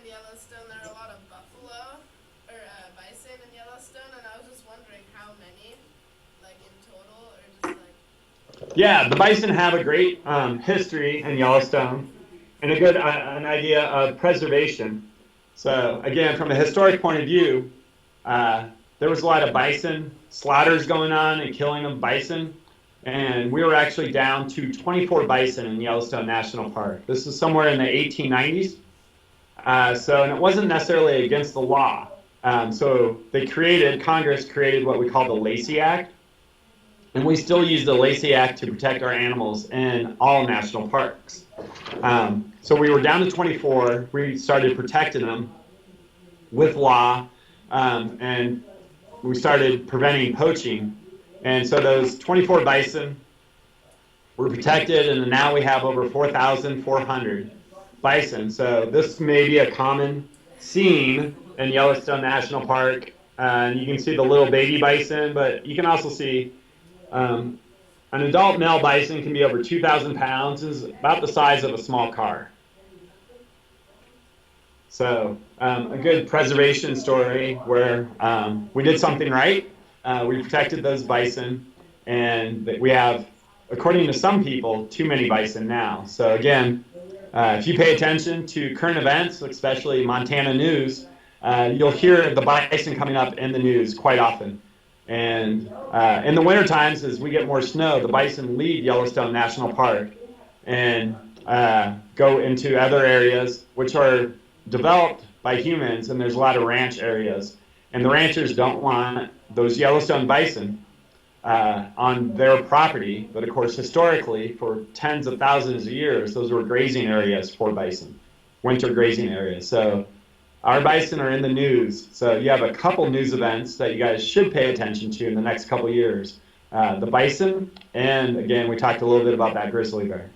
in Yellowstone, there are a lot of buffalo, or bison in Yellowstone, and I was just wondering how many, like in total, or just like. Yeah, the bison have a great history in Yellowstone and a good an idea of preservation. So again, from a historic point of view, there was a lot of bison slaughters going on and killing of bison. And we were actually down to 24 bison in Yellowstone National Park. This is somewhere in the 1890s. And it wasn't necessarily against the law. Congress created what we call the Lacey Act. And we still use the Lacey Act to protect our animals in all national parks. So we were down to 24. We started protecting them with law, and we started preventing poaching. And so those 24 bison were protected, and now we have over 4,400 bison. So this may be a common scene in Yellowstone National Park. You can see the little baby bison, but you can also see an adult male bison can be over 2,000 pounds, is about the size of a small car. So a good preservation story where we did something right. We protected those bison, and we have, according to some people, too many bison now. So again, if you pay attention to current events, especially Montana news, you'll hear the bison coming up in the news quite often. And in the winter times, as we get more snow, the bison leave Yellowstone National Park and go into other areas which are developed by humans, and there's a lot of ranch areas. And the ranchers don't want those Yellowstone bison on their property. But of course, historically, for tens of thousands of years, those were grazing areas for bison, winter grazing areas. So our bison are in the news. So you have a couple news events that you guys should pay attention to in the next couple years. The bison, and again, we talked a little bit about that grizzly bear.